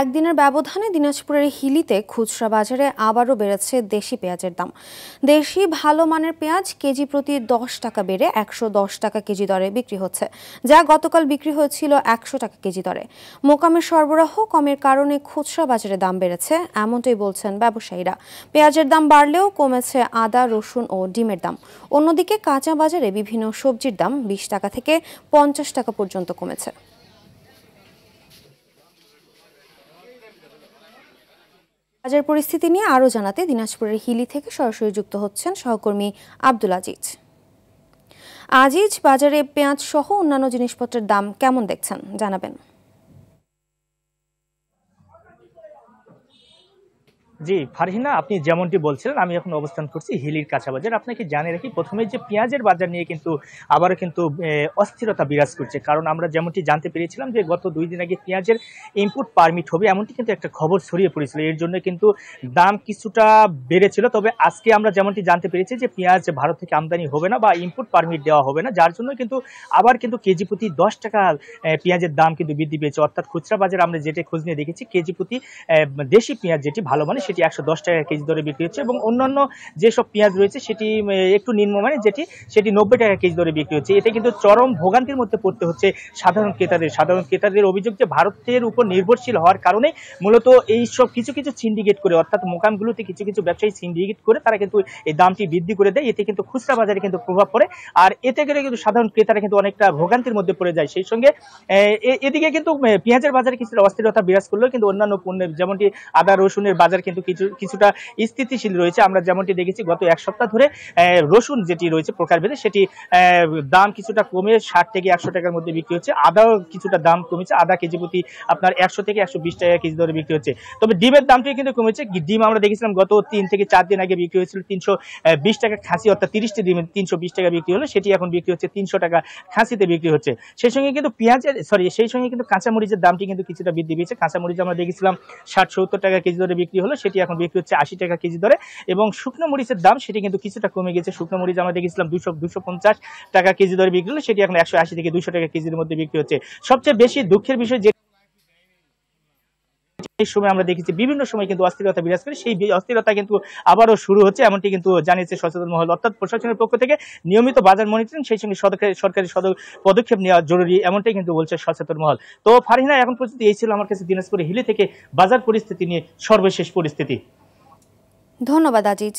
একদিনের ব্যবধানে দিনাজপুরের হিলিতে খুচরা বাজারে আবারও বেড়েছে দেশি পেঁয়াজের দাম। দেশি ভালো মানের পেঁয়াজ কেজি প্রতি 10 টাকা বেড়ে 110 টাকা কেজি দরে বিক্রি হচ্ছে, যা গতকাল বিক্রি হয়েছিল 100 টাকা কেজি দরে। মোকামের সরবরাহ কমের কারণে খুচরা বাজারে দাম বেড়েছে, এমনটাই বলছেন ব্যবসায়ীরা। পেঁয়াজের দাম বাড়লেও কমেছে আদা, রসুন ও ডিমের দাম। অন্যদিকে কাঁচা বাজারে বিভিন্ন সবজির দাম 20 টাকা থেকে 50 টাকা পর্যন্ত কমেছে। বাজার পরিস্থিতি নিয়ে আরও জানাতে দিনাজপুরের হিলি থেকে সরাসরি যুক্ত হচ্ছেন সহকর্মী আব্দুল আজিজ। আজিজ, বাজারে পেঁয়াজ সহ অন্যান্য জিনিসপত্রের দাম কেমন দেখছেন জানাবেন। জি ফারহিনা, আপনি যেমনটি বলছিলেন, আমি এখন অবস্থান করছি হিলির কাঁচা বাজার। আপনাকে জানিয়ে রাখি প্রথমে যে পেঁয়াজের বাজার নিয়ে কিন্তু আবারও কিন্তু অস্থিরতা বিরাজ করছে, কারণ আমরা যেমনটি জানতে পেরেছিলাম যে গত 2 দিন আগে পেঁয়াজের ইনপুট পারমিট হবে, এমনটি কিন্তু একটা খবর ছড়িয়ে পড়েছিল। এর জন্য কিন্তু দাম কিছুটা বেড়েছিল। তবে আজকে আমরা যেমনটি জানতে পেরেছি যে পেঁয়াজ ভারত থেকে আমদানি হবে না বা ইনপুট পারমিট দেওয়া হবে না, যার জন্য কিন্তু আবার কিন্তু কেজি প্রতি 10 টাকা পেঁয়াজের দাম কিন্তু বৃদ্ধি পেয়েছে। অর্থাৎ খুচরা বাজারে আমরা যেটা খোঁজ নিয়ে দেখেছি, কেজি প্রতি দেশি পেঁয়াজ যেটি ভালো মানে সেটি 110 টাকা কেজি দরে বিক্রি হচ্ছে, এবং অন্যান্য যেসব পেঁয়াজ রয়েছে সেটি একটু নিম্নমানের সেটি 90 টাকা কেজি দরে বিক্রি হচ্ছে। এতে কিন্তু চরম ভোগান্তির মধ্যে পড়তে হচ্ছে সাধারণ ক্রেতাদের অভিযোগ যে ভারতের উপর নির্ভরশীল হওয়ার কারণে মূলত এই সব কিছু সিন্ডিকেট করে, অর্থাৎ মোকামগুলোতে কিছু ব্যবসায়ী সিন্ডিকেট করে তারা কিন্তু এই দামটি বৃদ্ধি করে দেয়। এতে কিন্তু খুচরা বাজারে কিন্তু প্রভাব পড়ে, আর এতে করে কিন্তু সাধারণ ক্রেতারা কিন্তু অনেকটা ভোগান্তির মধ্যে পড়ে যায়। সেই সঙ্গে এদিকে কিন্তু পেঁয়াজের বাজারে কিছুটা অস্থিরতা বিরাজ করলেও কিন্তু অন্যান্য পণ্যের যেমনটি আদা, রসুনের বাজার কিন্তু কিছুটা স্থিতিশীল রয়েছে। আমরা যেমনটি দেখেছি গত এক সপ্তাহ ধরে রসুন যেটি রয়েছে প্রকারভেদে সেটি দাম কিছুটা কমে 60 থেকে 100 টাকার মধ্যে বিক্রি হচ্ছে। আদাও কিছুটা দাম কমেছে, আদা কেজি প্রতি আপনার 100 থেকে 120 টাকা কেজি দরে বিক্রি হচ্ছে। তবে ডিমের দামটি কিন্তু কমেছে। ডিম আমরা দেখেছিলাম গত 3 থেকে 4 দিন আগে বিক্রি হয়েছিল 320 টাকা খাসি, অর্থাৎ 30টি ডিমে 320 টাকা বিক্রি হলো, সেটি এখন বিক্রি হচ্ছে 300 টাকা খাসিতে বিক্রি হচ্ছে। সেই সঙ্গে কিন্তু কাঁচামরিচের দামটি কিন্তু কিছুটা বৃদ্ধি পেয়েছে। কাঁচামরিচ আমরা দেখেছিলাম 60-70 টাকা কেজি দরে বিক্রি হলো, সেটি এখন বিক্রি হচ্ছে 80 টাকা কেজি দরে। এবং শুকনো মরিচের দাম সেটি কিন্তু কিছুটা কমে গেছে। শুকনো মরিচ আমরা দেখেছিলাম 250 টাকা কেজি দরে বিক্রি হলো, সেটি এখন 180 থেকে 200 টাকা কেজির মধ্যে বিক্রি হচ্ছে। সবচেয়ে বেশি দুঃখের বিষয় যে এই সময় আমরা দেখেছি বিভিন্ন সময় কিন্তু অস্থিরতা বিরাজ করে, সেই অস্থিরতা কিন্তু আবারও শুরু হচ্ছে, এমনটি কিন্তু জানিয়েছে সচেতন মহল। অর্থাৎ প্রশাসনের পক্ষ থেকে নিয়মিত বাজার মনিটরিং, সেই সঙ্গে সরকারি পদক্ষেপ নেওয়া জরুরি, এমনটাই কিন্তু বলছে সচেতন মহল। তো ফারহিনা, এখন পর্যন্ত এই ছিল আমার কাছে দিনাজপুর হিলি থেকে বাজার পরিস্থিতি নিয়ে সর্বশেষ পরিস্থিতি। ধন্যবাদ আজিজ।